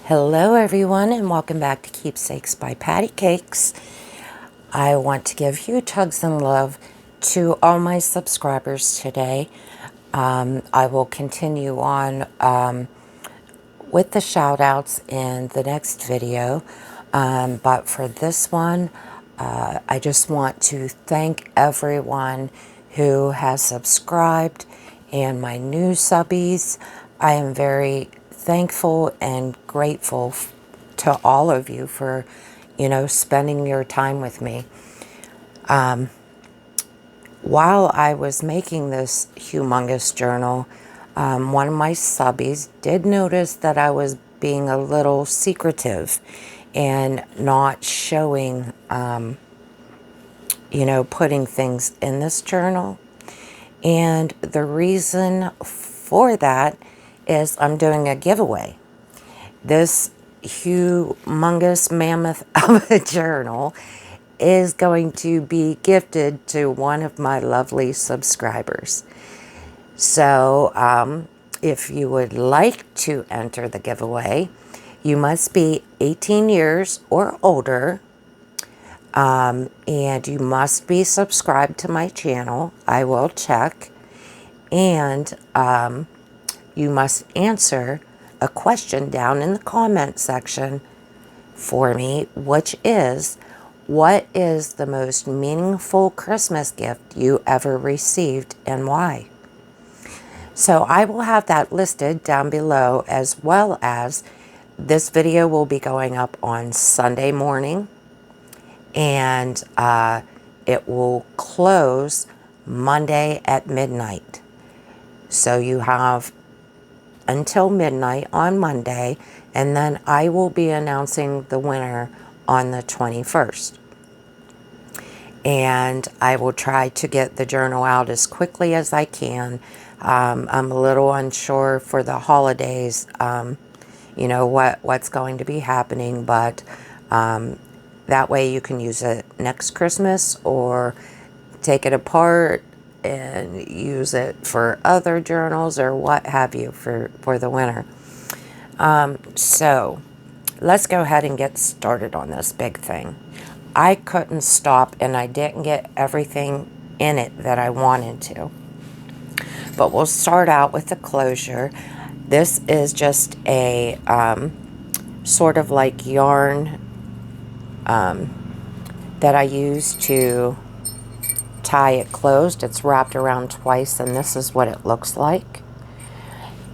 Hello everyone, and welcome back to Keepsakes by Pattycakes. I want to give huge hugs and love to all my subscribers today. I will continue on with the shout outs in the next video, but for this one I just want to thank everyone who has subscribed and my new subbies. I am very thankful and grateful to all of you for, spending your time with me. While I was making this humongous journal, one of my subbies did notice that I was being a little secretive and not showing, putting things in this journal. And the reason for that is I'm doing a giveaway. This humongous mammoth of a journal is going to be gifted to one of my lovely subscribers. So if you would like to enter the giveaway, you must be 18 years or older, and you must be subscribed to my channel. I will check. And you must answer a question down in the comment section for me, which is, what is the most meaningful Christmas gift you ever received and why? So I will have that listed down below, as well as this video will be going up on Sunday morning, and it will close Monday at midnight. So you have until midnight on Monday, and then I will be announcing the winner on the 21st. And I will try to get the journal out as quickly as I can. I'm a little unsure for the holidays, what's going to be happening, but that way you can use it next Christmas or take it apart and use it for other journals or what have you for the winter. So let's go ahead and get started on this big thing. I couldn't stop, and I didn't get everything in it that I wanted to. But we'll start out with the closure. This is just a sort of like yarn that I use to tie it closed. It's wrapped around twice, and this is what it looks like.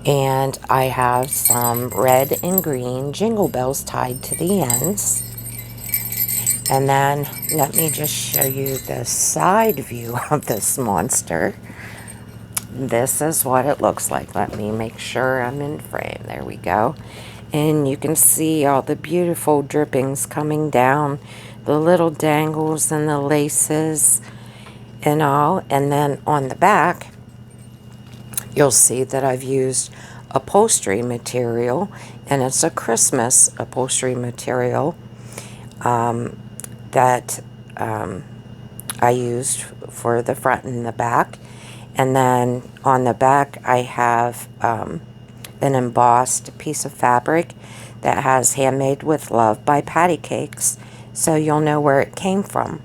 And I have some red and green jingle bells tied to the ends. And then let me just show you the side view of this monster. This is what it looks like. Let me make sure I'm in frame. There we go. And you can see all the beautiful drippings coming down, the little dangles and the laces and all. And then on the back, you'll see that I've used upholstery material, and it's a Christmas upholstery material that I used for the front and the back. And then on the back I have an embossed piece of fabric that has "Handmade with Love" by Pattycakes, so you'll know where it came from.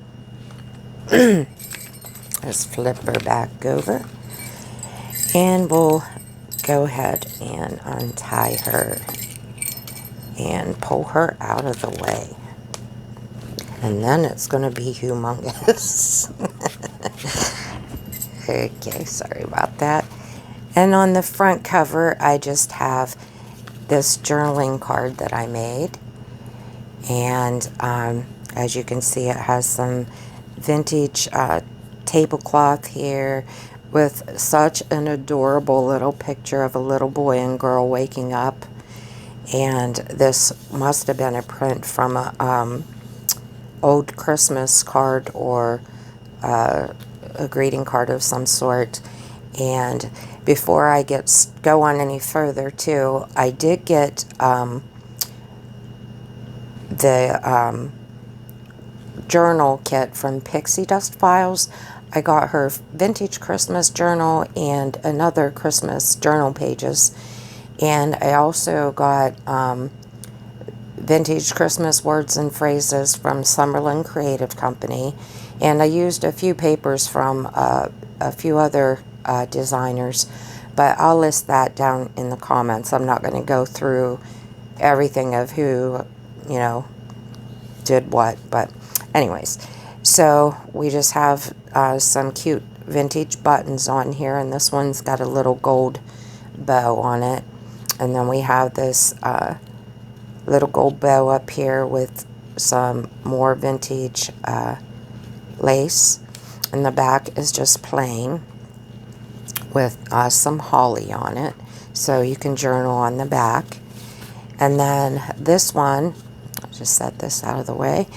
Let's flip her back over, and we'll go ahead and untie her and pull her out of the way. And then it's going to be humongous. Okay, sorry about that. And on the front cover, I just have this journaling card that I made. And as you can see, it has some vintage tablecloth here with such an adorable little picture of a little boy and girl waking up. And this must have been a print from a old Christmas card or a greeting card of some sort. And before I go on any further too, I did get the journal kit from Pixie Dust Files. I got her vintage Christmas journal and another Christmas journal pages, and I also got vintage Christmas words and phrases from Summerlin Creative Company, and I used a few papers from a few other designers, but I'll list that down in the comments. I'm not going to go through everything of who, you know, did what, but anyways, so we just have some cute vintage buttons on here, and this one's got a little gold bow on it, and then we have this little gold bow up here with some more vintage lace, and the back is just plain with some holly on it, so you can journal on the back. And then this one, I'll just set this out of the way,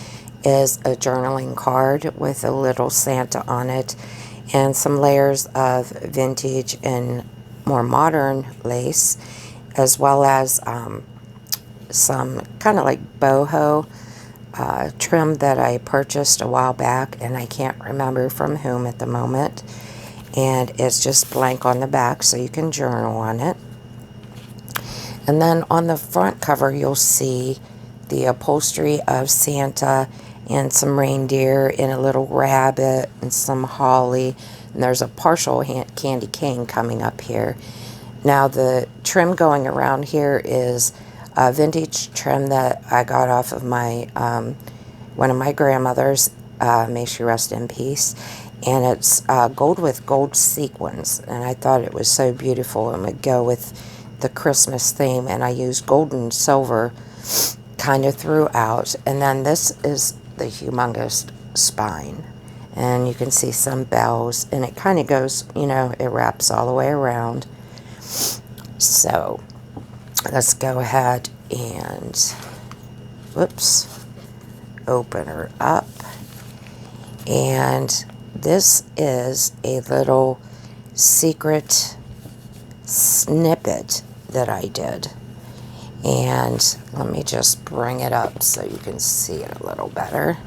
is a journaling card with a little Santa on it and some layers of vintage and more modern lace, as well as some kind of like boho trim that I purchased a while back, and I can't remember from whom at the moment. And it's just blank on the back, so you can journal on it. And then on the front cover, you'll see the upholstery of Santa and some reindeer and a little rabbit and some holly. And there's a partial candy cane coming up here. Now the trim going around here is a vintage trim that I got off of my one of my grandmothers, may she rest in peace. And it's gold with gold sequins, and I thought it was so beautiful and would go with the Christmas theme, and I used gold and silver kind of throughout. And then this is the humongous spine, and you can see some bells, and it kind of goes, you know, it wraps all the way around. So let's go ahead and, whoops, open her up. And this is a little secret snippet that I did. And let me just bring it up so you can see it a little better.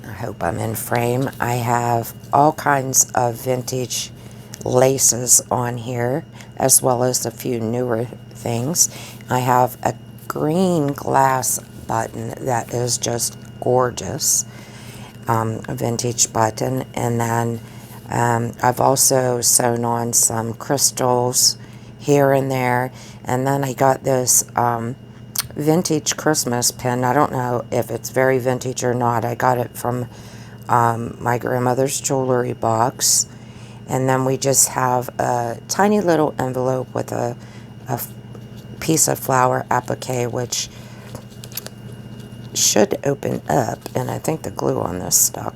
I hope I'm in frame. I have all kinds of vintage laces on here, as well as a few newer things. I have a green glass button that is just gorgeous. A vintage button, and then I've also sewn on some crystals here and there, and then I got this vintage Christmas pin. I don't know if it's very vintage or not. I got it from my grandmother's jewelry box, and then we just have a tiny little envelope with a piece of flower applique, which should open up, and I think the glue on this stuck.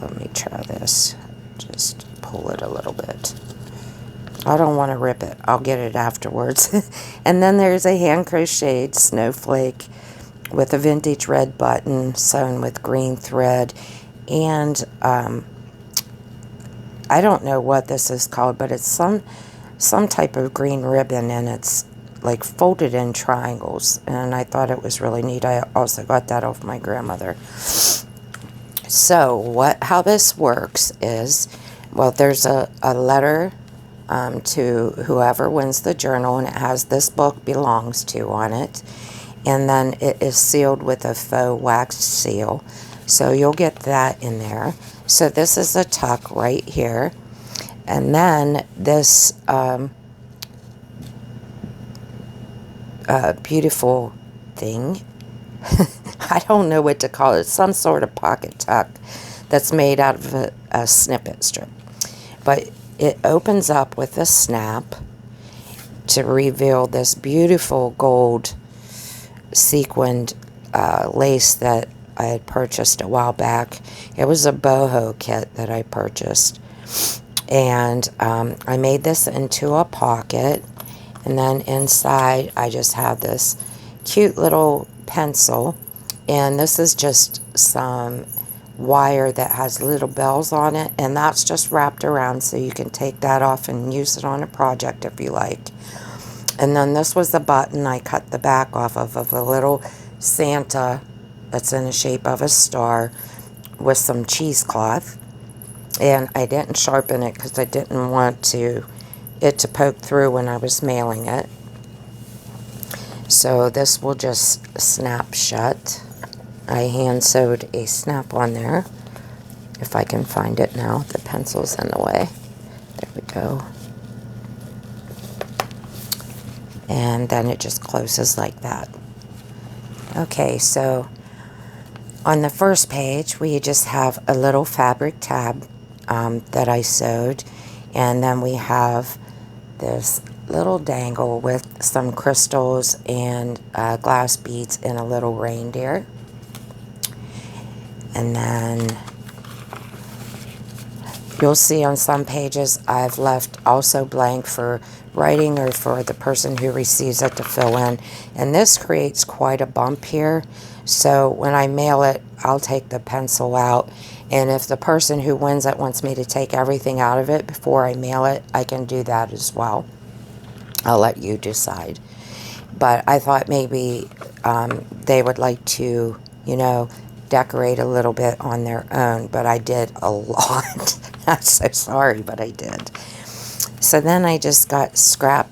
Let me try this. Just pull it a little bit. I don't want to rip it. I'll get it afterwards. And then there's a hand crocheted snowflake with a vintage red button sewn with green thread, and I don't know what this is called, but it's some type of green ribbon, and it's like folded in triangles, and I thought it was really neat. I also got that off my grandmother. So how this works is, well, there's a letter to whoever wins the journal, and it has "This book belongs to" on it, and then it is sealed with a faux wax seal, so you'll get that in there. So this is a tuck right here, and then this beautiful thing. I don't know what to call it. It's some sort of pocket tuck that's made out of a snippet strip. But it opens up with a snap to reveal this beautiful gold sequined lace that I had purchased a while back. It was a boho kit that I purchased. And I made this into a pocket. And then inside, I just have this cute little pencil. And this is just some wire that has little bells on it. And that's just wrapped around, so you can take that off and use it on a project if you like. And then this was the button I cut the back off of a little Santa that's in the shape of a star with some cheesecloth. And I didn't sharpen it because I didn't want it to poke through when I was mailing it. So this will just snap shut. I hand sewed a snap on there. If I can find it now, the pencil's in the way. There we go. And then it just closes like that. Okay, so on the first page, we just have a little fabric tab that I sewed. And then we have this little dangle with some crystals and glass beads and a little reindeer. And then you'll see on some pages I've left also blank for writing or for the person who receives it to fill in. And this creates quite a bump here. So when I mail it, I'll take the pencil out. And if the person who wins it wants me to take everything out of it before I mail it, I can do that as well. I'll let you decide. But I thought maybe they would like to, you know, decorate a little bit on their own, but I did a lot. I'm so sorry, but I did. So then I just got scrap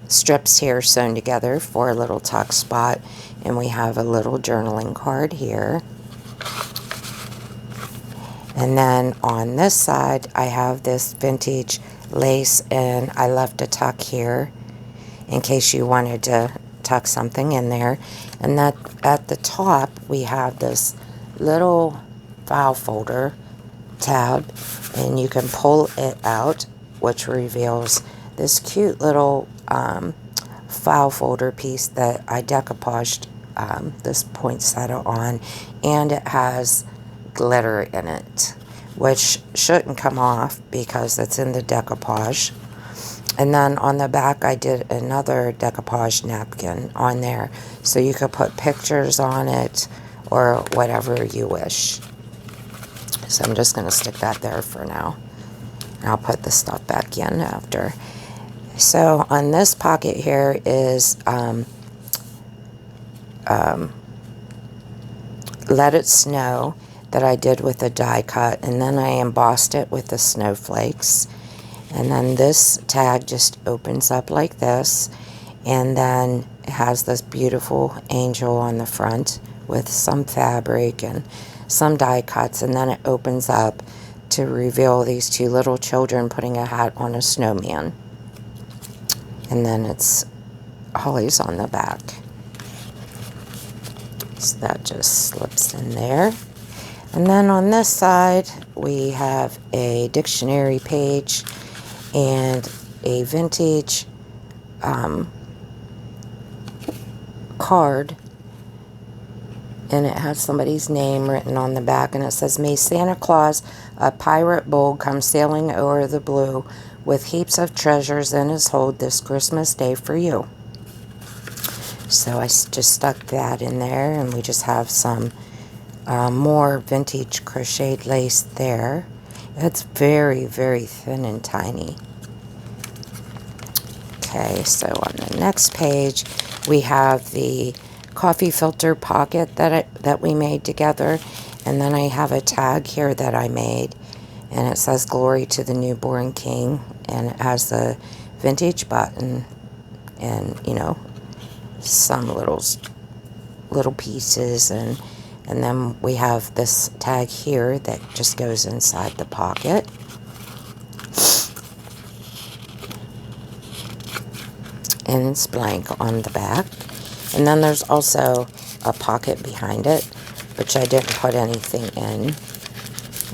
strips here sewn together for a little tuck spot, and we have a little journaling card here. And then on this side, I have this vintage lace, and I left a tuck here in case you wanted to tuck something in there. And that at the top, we have this little file folder tab, and you can pull it out, which reveals this cute little file folder piece that I decoupaged this poinsettia on, and it has glitter in it, which shouldn't come off because it's in the decoupage. And then on the back, I did another decoupage napkin on there, so you could put pictures on it or whatever you wish. So I'm just going to stick that there for now. And I'll put the stuff back in after. So on this pocket here is Let It Snow that I did with a die cut, and then I embossed it with the snowflakes. And then this tag just opens up like this, and then it has this beautiful angel on the front with some fabric and some die cuts, and then it opens up to reveal these two little children putting a hat on a snowman. And then it's hollies on the back. So that just slips in there. And then on this side, we have a dictionary page and a vintage card, and it has somebody's name written on the back, and it says, "May Santa Claus, a pirate bold, come sailing o'er the blue, with heaps of treasures in his hold this Christmas day for you." So I just stuck that in there, and we just have some more vintage crocheted lace there. It's very, very thin and tiny. Okay, so on the next page, we have the coffee filter pocket that we made together. And then I have a tag here that I made, and it says "Glory to the Newborn King," and it has the vintage button and, you know, some little pieces, and then we have this tag here that just goes inside the pocket. And it's blank on the back. And then there's also a pocket behind it, which I didn't put anything in.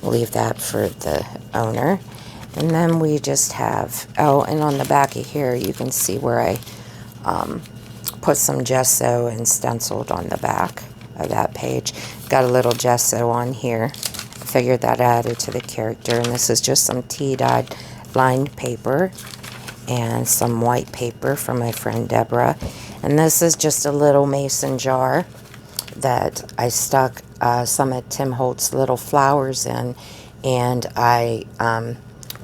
Leave that for the owner. And then we just have, oh, and on the back of here, you can see where I put some gesso and stenciled on the back of that page. Got a little gesso on here. Figured that added to the character. And this is just some tea-dyed lined paper and some white paper from my friend Deborah. And this is just a little mason jar that I stuck some of Tim Holt's little flowers in, and I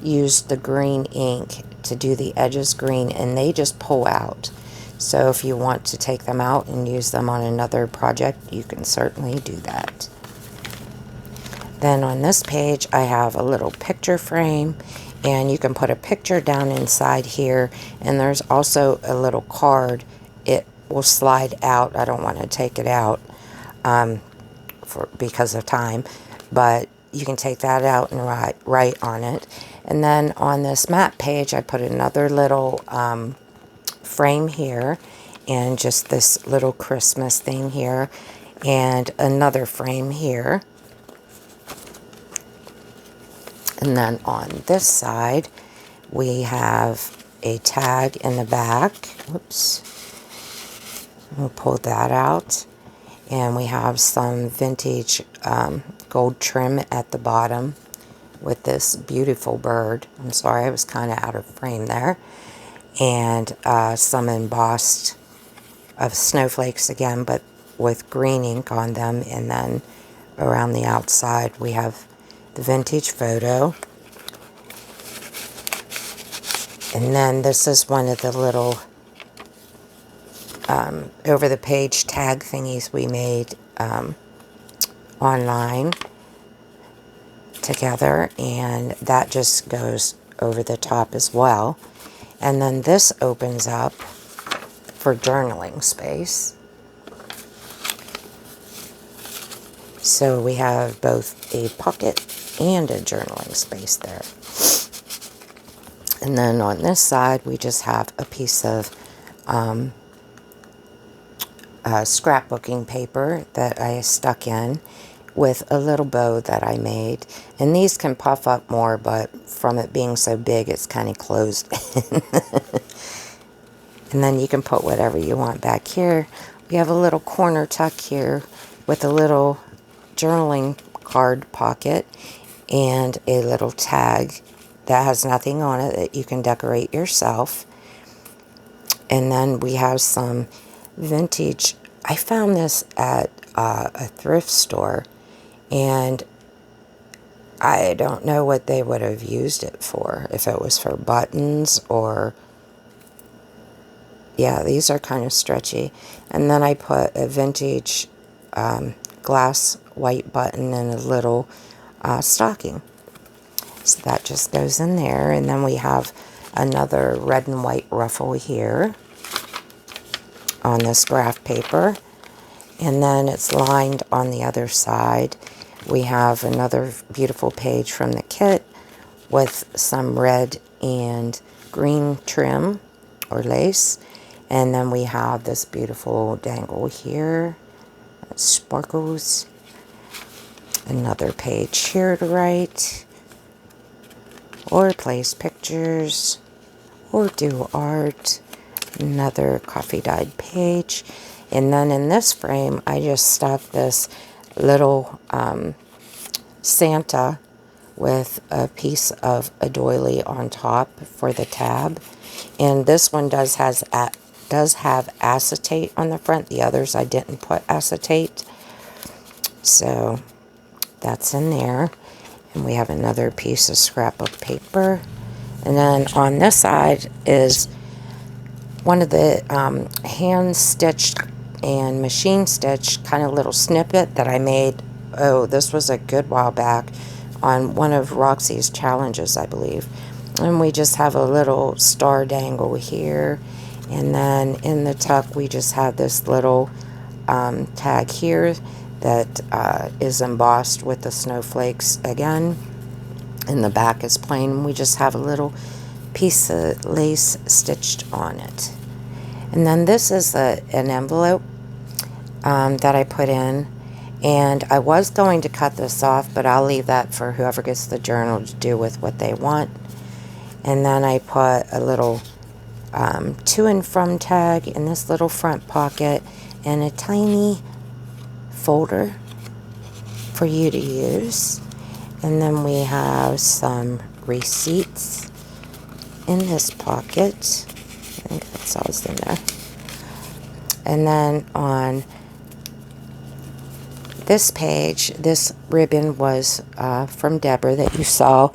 used the green ink to do the edges green, and they just pull out. So if you want to take them out and use them on another project, you can certainly do that. Then on this page, I have a little picture frame, and you can put a picture down inside here, and there's also a little card it will slide out. I don't want to take it out because of time, but you can take that out and write on it. And then on this map page, I put another little frame here, and just this little Christmas thing here, and another frame here. And then on this side, we have a tag in the back. Whoops. We'll pull that out. And we have some vintage gold trim at the bottom with this beautiful bird. I'm sorry, I was kind of out of frame there. And some embossed of snowflakes again, but with green ink on them. And then around the outside, we have the vintage photo. And then this is one of the little over the page tag thingies we made online together, and that just goes over the top as well. And then this opens up for journaling space. So we have both a pocket and a journaling space there. And then on this side, we just have a piece of scrapbooking paper that I stuck in with a little bow that I made. And these can puff up more, but from it being so big, it's kind of closed. And then you can put whatever you want back here. We have a little corner tuck here with a little journaling card pocket and a little tag that has nothing on it that you can decorate yourself. And then we have some vintage. I found this at a thrift store, and I don't know what they would have used it for, if it was for buttons or, yeah, these are kind of stretchy. And then I put a vintage glass white button and a little stocking. So that just goes in there. And then we have another red and white ruffle here on this graph paper. And then it's lined on the other side. We have another beautiful page from the kit with some red and green trim or lace. And then we have this beautiful dangle here that sparkles. Another page here to write, or place pictures, or do art. Another coffee dyed page. And then in this frame, I just stuck this little Santa with a piece of a doily on top for the tab. And this one does have acetate on the front. The others I didn't put acetate. So that's in there. And we have another piece of scrapbook paper. And then on this side is one of the hand-stitched and machine-stitched kind of little snippet that I made. Oh, this was a good while back on one of Roxy's challenges, I believe. And we just have a little star dangle here. And then in the tuck, we just have this little tag here that is embossed with the snowflakes again. And the back is plain. We just have a little piece of lace stitched on it. And then this is an envelope that I put in. And I was going to cut this off, but I'll leave that for whoever gets the journal to do with what they want. And then I put a little to and from tag in this little front pocket and a tiny folder for you to use. And then we have some receipts in this pocket. I think that's all in there. And then on this page, this ribbon was from Deborah that you saw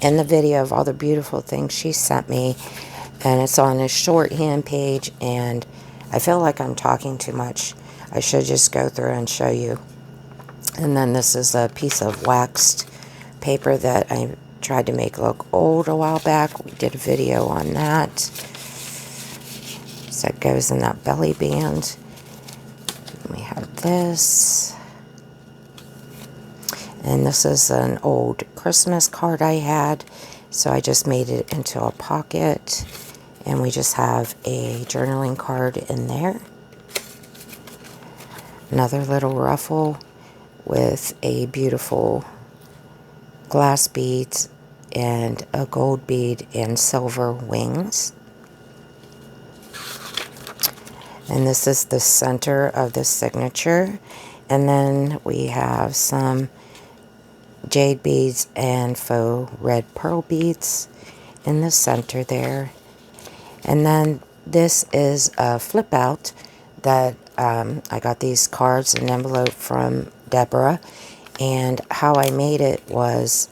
in the video of all the beautiful things she sent me. And it's on a shorthand page, and I feel like I'm talking too much. I should just go through and show you. And then this is a piece of waxed paper that I tried to make look old a while back. We did a video on that. So it goes in that belly band. We have this. And this is an old Christmas card I had. So I just made it into a pocket. And we just have a journaling card in there. Another little ruffle with a beautiful glass beads and a gold bead and silver wings. And this is the center of the signature. And then we have some jade beads and faux red pearl beads in the center there. And then this is a flip out that I got these cards in an envelope from Deborah. And how I made it was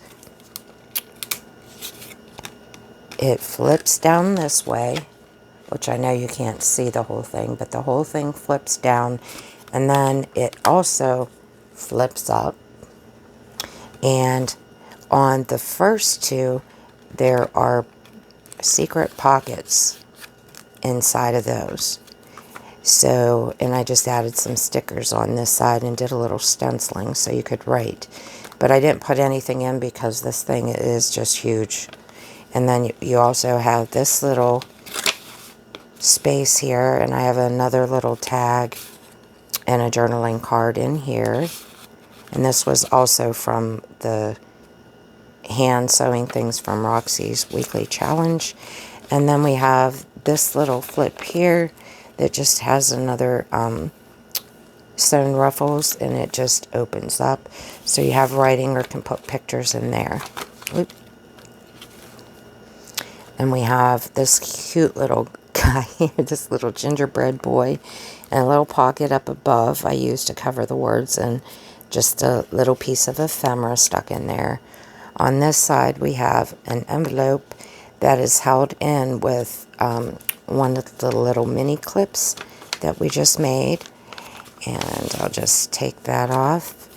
it flips down this way, which I know you can't see the whole thing, but the whole thing flips down, and then it also flips up. And on the first two, there are secret pockets inside of those. So, and I just added some stickers on this side and did a little stenciling so you could write. But I didn't put anything in because this thing is just huge. And then you also have this little space here, and I have another little tag and a journaling card in here. And this was also from the hand sewing things from Roxy's weekly challenge. And then we have this little flip here that just has another sewn ruffles, and it just opens up. So you have writing or can put pictures in there. Oop. And we have this cute little guy here, this little gingerbread boy, and a little pocket up above I used to cover the words, and just a little piece of ephemera stuck in there. On this side we have an envelope that is held in with one of the little mini clips that we just made. And I'll just take that off.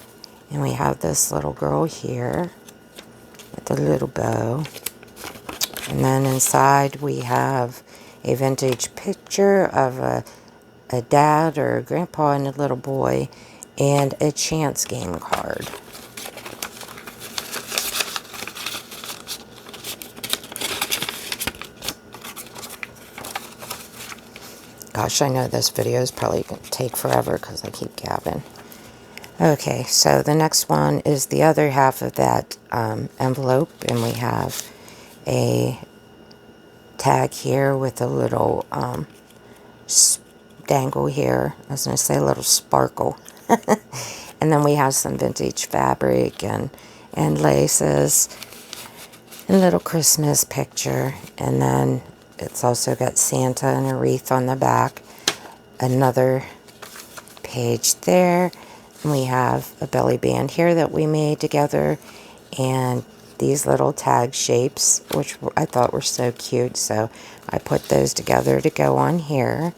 And we have this little girl here with a little bow. And then inside we have a vintage picture of a dad or a grandpa and a little boy, and a chance game card. Gosh, I know this video is probably going to take forever because I keep gabbing. Okay, so the next one is the other half of that envelope, and we have a tag here with a little dangle here. I was going to say a little sparkle. And then we have some vintage fabric and laces and a little Christmas picture. And then it's also got Santa and a wreath on the back. Another page there. And we have a belly band here that we made together. And these little tag shapes, which I thought were so cute, so I put those together to go on here.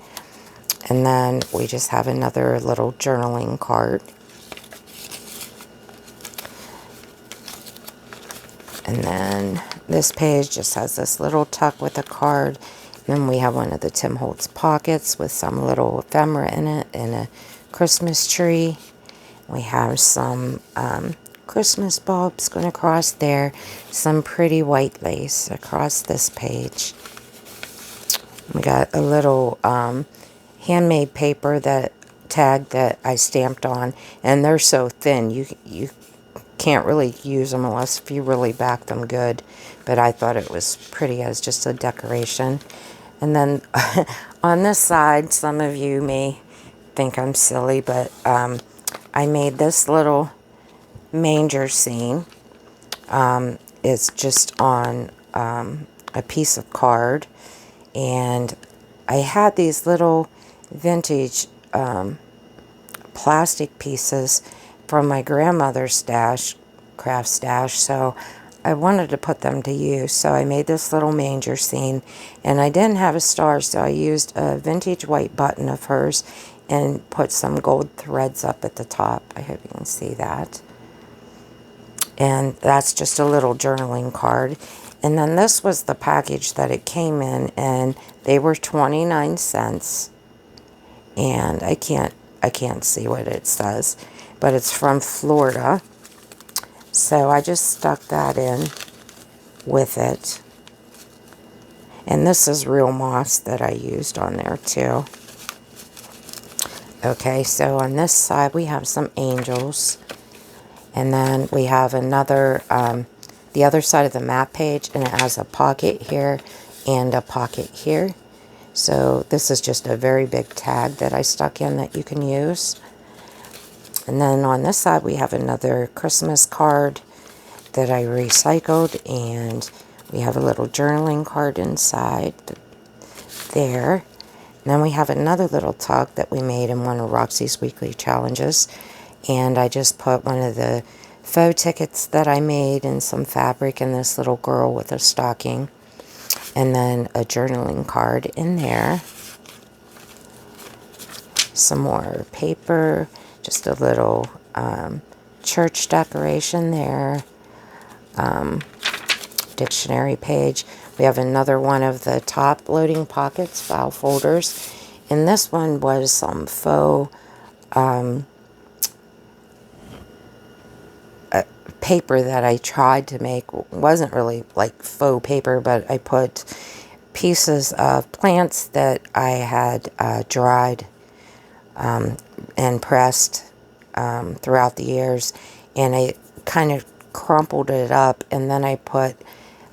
And then we just have another little journaling card. And then this page just has this little tuck with a card. And then we have one of the Tim Holtz pockets with some little ephemera in it and a Christmas tree. We have some Christmas bulbs going across there, some pretty white lace across this page. We got a little handmade paper tag that I stamped on, and they're so thin you can't really use them unless if you really back them good, but I thought it was pretty as just a decoration. And then on this side, some of you may think I'm silly, but I made this little Manger Scene. It's just on a piece of card, and I had these little vintage plastic pieces from my grandmother's stash, craft stash, so I wanted to put them to use. So I made this little Manger Scene, and I didn't have a star, so I used a vintage white button of hers and put some gold threads up at the top. I hope you can see that. And that's just a little journaling card. And then this was the package that it came in, and they were 29 cents. And I can't see what it says, but it's from Florida. So I just stuck that in with it. And this is real moss that I used on there too. Okay, so on this side we have some angels. And then we have another, the other side of the map page, and it has a pocket here and a pocket here. So this is just a very big tag that I stuck in that you can use. And then on this side we have another Christmas card that I recycled, and we have a little journaling card inside there. And then we have another little tug that we made in one of Roxy's weekly challenges. And I just put one of the faux tickets that I made and some fabric and this little girl with a stocking. And then a journaling card in there. Some more paper. Just a little church decoration there. Dictionary page. We have another one of the top loading pockets, file folders. And this one was some faux paper that I tried to make. It wasn't really like faux paper, but I put pieces of plants that I had dried and pressed throughout the years, and I kind of crumpled it up, and then I put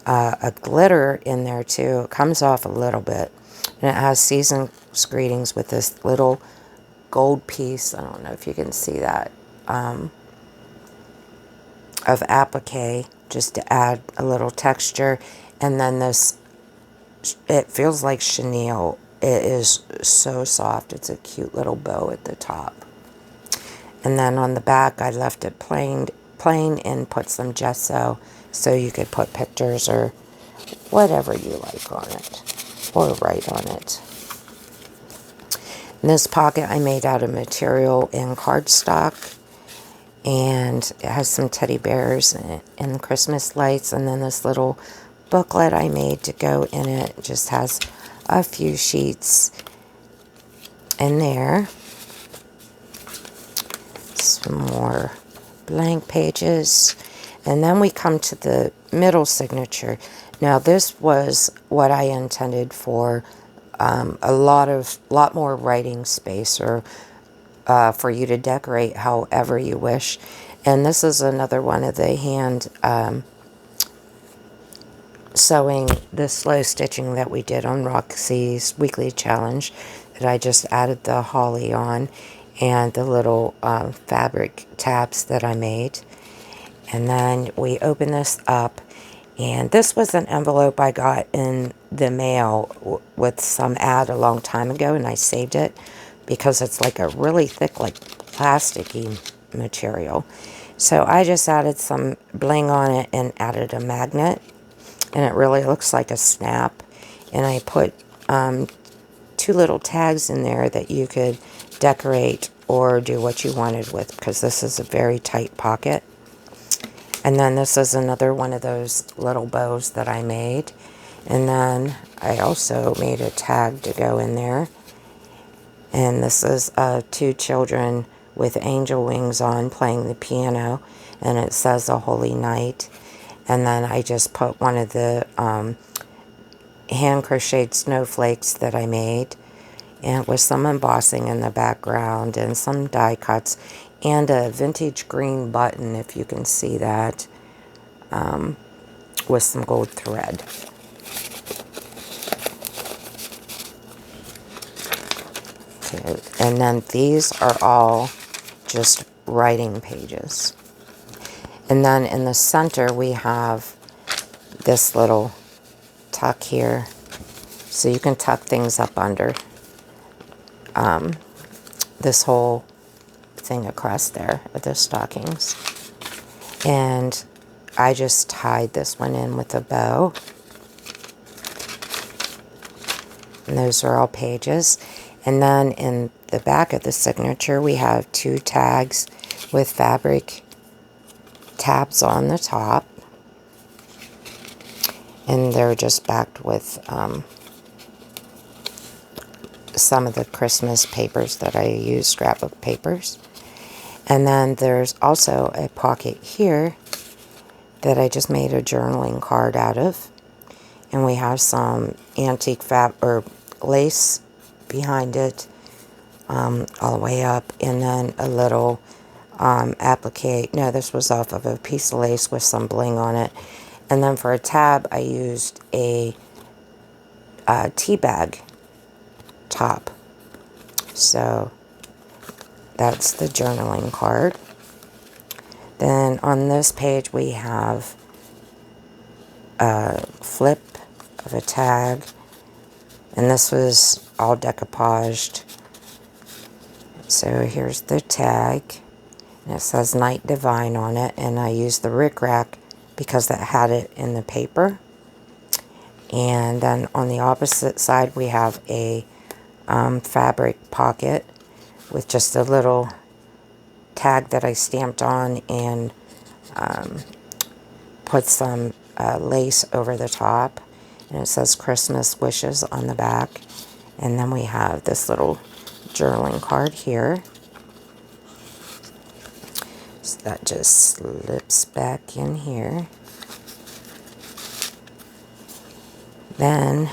a glitter in there too. It comes off a little bit, and it has season's greetings with this little gold piece. I don't know if you can see that, of applique, just to add a little texture. And then this, it feels like chenille. It is so soft. It's a cute little bow at the top. And then on the back I left it plain and put some gesso so you could put pictures or whatever you like on it, or write on it. And this pocket I made out of material in cardstock, and it has some teddy bears and Christmas lights, and then this little booklet I made to go in it. It just has a few sheets in there. Some more blank pages. And then we come to the middle signature. Now this was what I intended for a lot more writing space, or for you to decorate however you wish. And this is another one of the hand sewing, the slow stitching that we did on Roxy's weekly challenge, that I just added the holly on, and the little fabric tabs that I made. And then we open this up, and this was an envelope I got in the mail with some ad a long time ago, and I saved it because it's like a really thick, like plasticky material. So I just added some bling on it and added a magnet, and it really looks like a snap. And I put 2 little tags in there that you could decorate or do what you wanted with, because this is a very tight pocket. And then this is another one of those little bows that I made. And then I also made a tag to go in there. And this is 2 children with angel wings on playing the piano. And it says A Holy Night. And then I just put one of the hand crocheted snowflakes that I made, and with some embossing in the background and some die cuts, and a vintage green button, if you can see that, with some gold thread. Okay, and then these are all just writing pages. And then in the center we have this little tuck here, so you can tuck things up under this whole thing across there with the stockings. And I just tied this one in with a bow. And those are all pages. And then in the back of the signature we have 2 tags with fabric tabs on the top. And they're just backed with some of the Christmas papers that I use, scrapbook papers. And then there's also a pocket here that I just made a journaling card out of. And we have some antique lace behind it, all the way up. And then a little applique. No, this was off of a piece of lace with some bling on it. And then for a tab, I used a tea bag top. So that's the journaling card. Then on this page we have a flip of a tag, and this was all decoupaged. So here's the tag, and it says Night Divine on it, and I used the rickrack because that had it in the paper. And then on the opposite side we have a fabric pocket with just a little tag that I stamped on and put some lace over the top, and it says Christmas Wishes on the back. And then we have this little journaling card here, so that just slips back in here. Then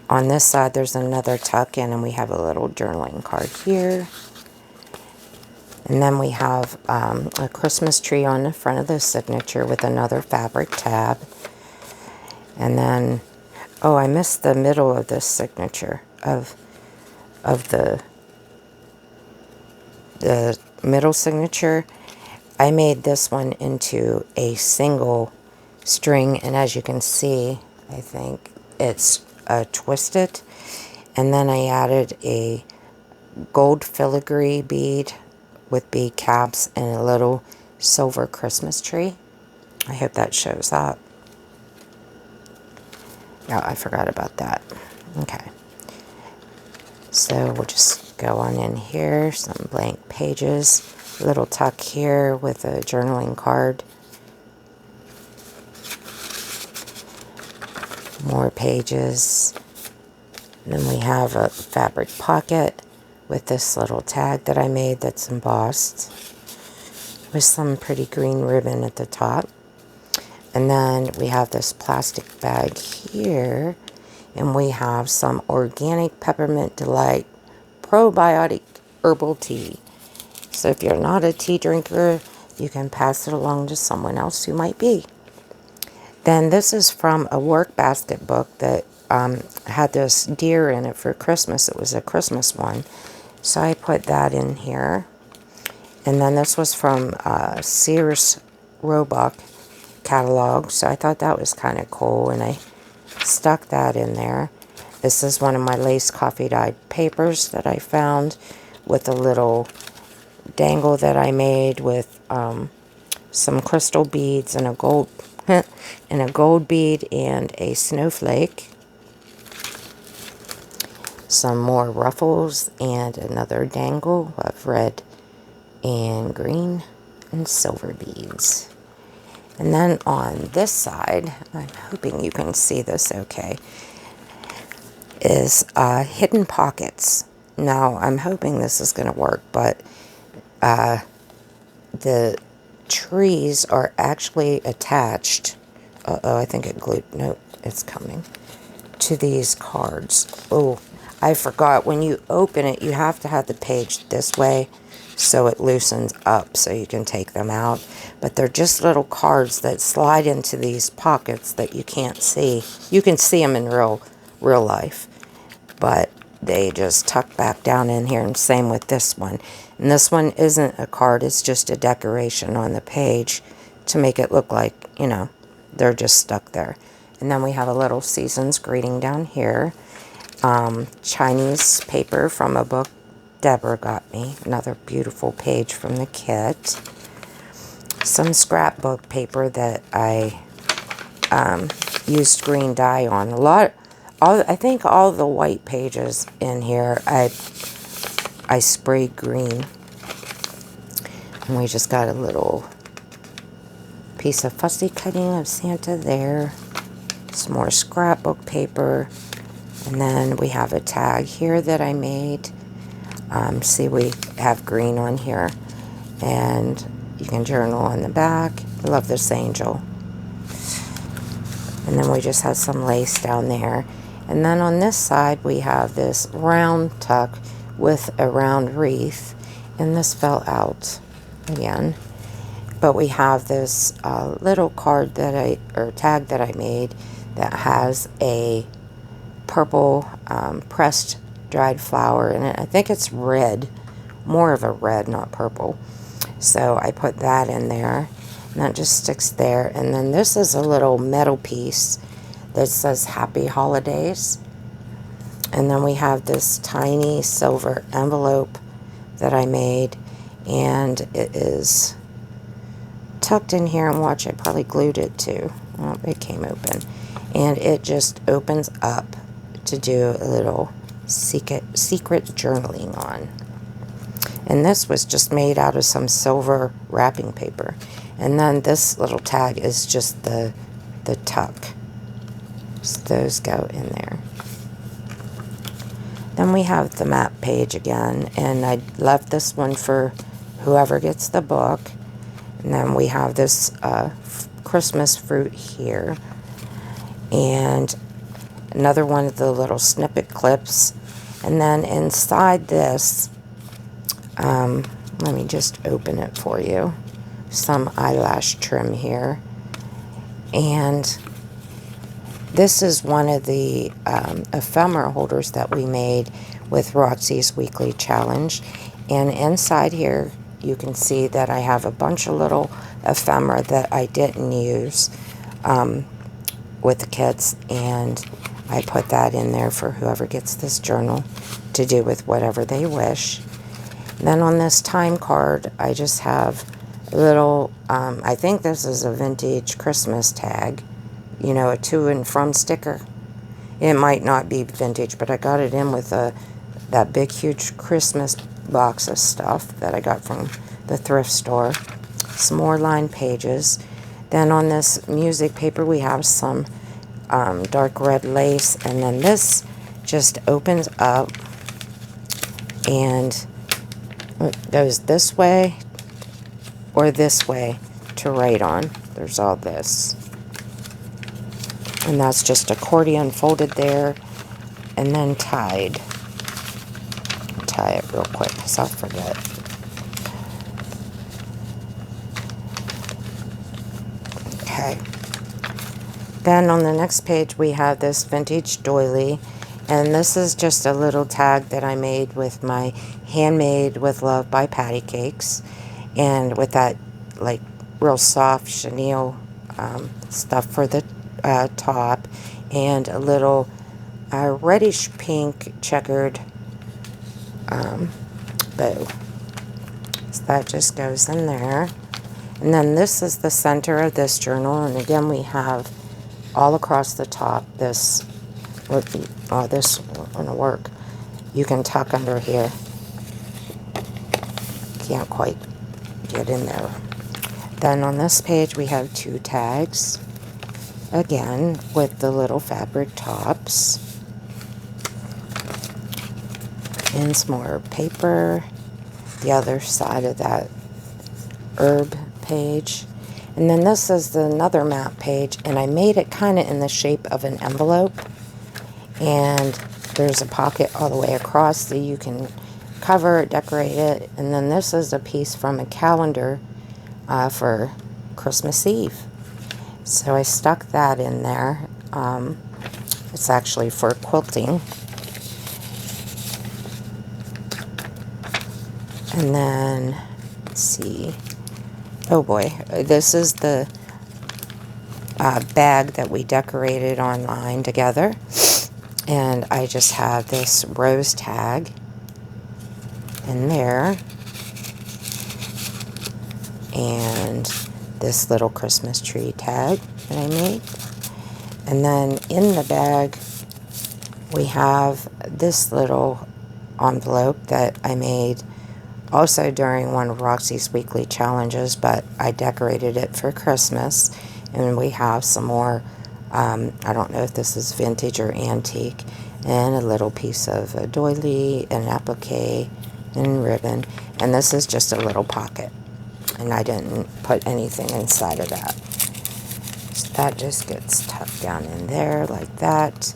on this side there's another tuck in, and we have a little journaling card here. And then we have a Christmas tree on the front of the signature with another fabric tab. And then, oh, I missed the middle of this signature of the middle signature. I made this one into a single string, and as you can see, I think it's twisted. And then I added a gold filigree bead with bead caps and a little silver Christmas tree. I hope that shows up. Oh, I forgot about that. Okay. So we'll just go on in here, some blank pages, a little tuck here with a journaling card. More pages. And then we have a fabric pocket with this little tag that I made that's embossed with some pretty green ribbon at the top. And then we have this plastic bag here, and we have some organic peppermint delight probiotic herbal tea. So if you're not a tea drinker, you can pass it along to someone else who might be. Then this is from a work basket book that had this deer in it for Christmas. It was a Christmas one. So I put that in here. And then this was from Sears Roebuck catalog. So I thought that was kind of cool, and I stuck that in there. This is one of my lace coffee dyed papers that I found with a little dangle that I made with some crystal beads and a gold and a gold bead and a snowflake. Some more ruffles and another dangle of red and green and silver beads. And then on this side, I'm hoping you can see this okay, is hidden pockets. Now, I'm hoping this is going to work, but the trees are actually attached. Uh-oh, I think it glued. No, it's coming. To these cards. Oh, I forgot. When you open it, you have to have the page this way so it loosens up so you can take them out. But they're just little cards that slide into these pockets that you can't see. You can see them in real life, but they just tuck back down in here, and same with this one. And this one isn't a card, it's just a decoration on the page to make it look like, you know, they're just stuck there. And then we have a little season's greeting down here. Chinese paper from a book Deborah got me. Another beautiful page from the kit. Some scrapbook paper that I used green dye on. I think all the white pages in here I sprayed green. And we just got a little piece of fussy cutting of Santa there. some more scrapbook paper, and then we have a tag here that I made. See, we have green on here, and you can journal on the back. I love this angel. And then we just have some lace down there. And then on this side we have this round tuck with a round wreath, and this fell out again. But we have this little card that tag that I made that has a purple pressed dried flower in it. I think it's red, more of a red, not purple. So I put that in there, and that just sticks there. And then this is a little metal piece that says Happy Holidays. And then we have this tiny silver envelope that I made, and it is tucked in here. And watch, I probably glued it too. Oh, it came open. And it just opens up to do a little secret journaling on. And this was just made out of some silver wrapping paper. And then this little tag is just the tuck. So those go in there. Then we have the map page again, and I left this one for whoever gets the book. And then we have this Christmas fruit here, and another one of the little snippet clips. And then inside this, let me just open it for you, some eyelash trim here. And this is one of the ephemera holders that we made with Roxy's weekly challenge. And inside here you can see that I have a bunch of little ephemera that I didn't use with the kids, and I put that in there for whoever gets this journal to do with whatever they wish. And then on this time card, I just have a little, I think this is a vintage Christmas tag, you know, a to and from sticker. It might not be vintage, but I got it in with that big, huge Christmas box of stuff that I got from the thrift store. Some more lined pages. Then on this music paper, we have some dark red lace, and then this just opens up and it goes this way or this way to write on. There's all this, and that's just accordion folded there and then tied. Tie it real quick because I'll forget. Okay. Then on the next page we have this vintage doily, and this is just a little tag that I made with my Handmade with Love by Pattycakes, and with that like real soft chenille stuff for the top, and a little reddish pink checkered bow. So that just goes in there. And then this is the center of this journal, and again we have all across the top this, this won't work. You can tuck under here. Can't quite get in there. Then on this page we have two tags, again with the little fabric tops. And some more paper, the other side of that herb page. And then this is another map page, and I made it kind of in the shape of an envelope, and there's a pocket all the way across so you can cover it, decorate it. And then this is a piece from a calendar for Christmas Eve, so I stuck that in there. It's actually for quilting. And then, let's see, oh boy, this is the bag that we decorated online together. And I just have this rose tag in there. And this little Christmas tree tag that I made. And then in the bag, we have this little envelope that I made also during one of Roxy's weekly challenges, but I decorated it for Christmas. And we have some more I don't know if this is vintage or antique. And a little piece of a doily, an applique, and ribbon. And this is just a little pocket. And I didn't put anything inside of that. So that just gets tucked down in there like that.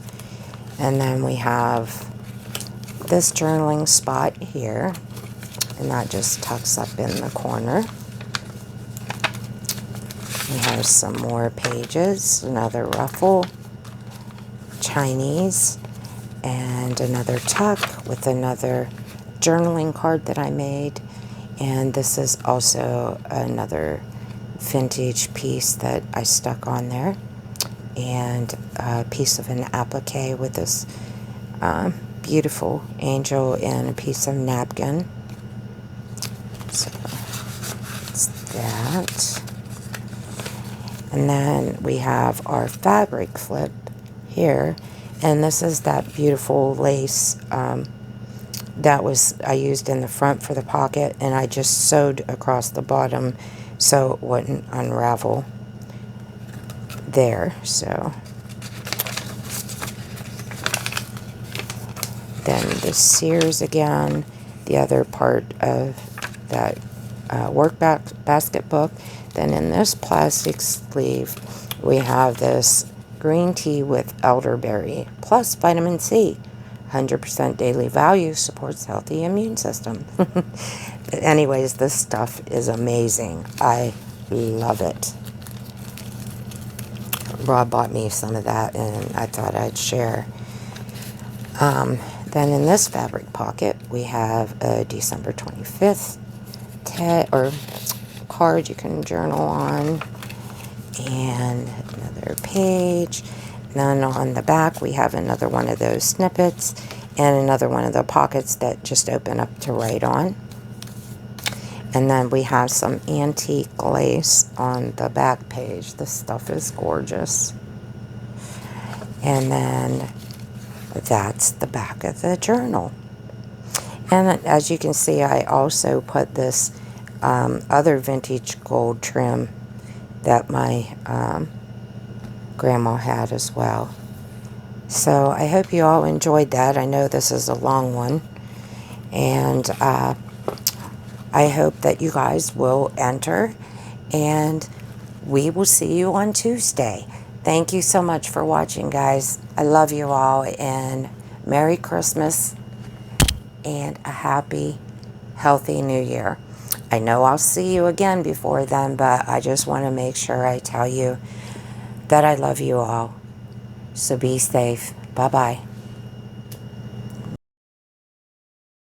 And then we have this journaling spot here. And that just tucks up in the corner. We have some more pages, another ruffle, Chinese, and another tuck with another journaling card that I made. And this is also another vintage piece that I stuck on there. And a piece of an applique with this beautiful angel and a piece of napkin. So it's that. And then we have our fabric flip here. And this is that beautiful lace that I used in the front for the pocket. And I just sewed across the bottom so it wouldn't unravel there. So then the Sears again, the other part of that work basket book. Then in this plastic sleeve, we have this green tea with elderberry plus vitamin C. 100% daily value, supports healthy immune system. But anyways, this stuff is amazing. I love it. Rob bought me some of that and I thought I'd share. Then in this fabric pocket, we have a December 25th card you can journal on, and another page. And then on the back, we have another one of those snippets and another one of the pockets that just open up to write on. And then we have some antique lace on the back page. This stuff is gorgeous. And then that's the back of the journal. And as you can see, I also put this other vintage gold trim that my grandma had as well. So I hope you all enjoyed that. I know this is a long one. And I hope that you guys will enter. And we will see you on Tuesday. Thank you so much for watching, guys. I love you all. And Merry Christmas. And a happy, healthy New Year. I know I'll see you again before then, but I just want to make sure I tell you that I love you all. So be safe. Bye-bye.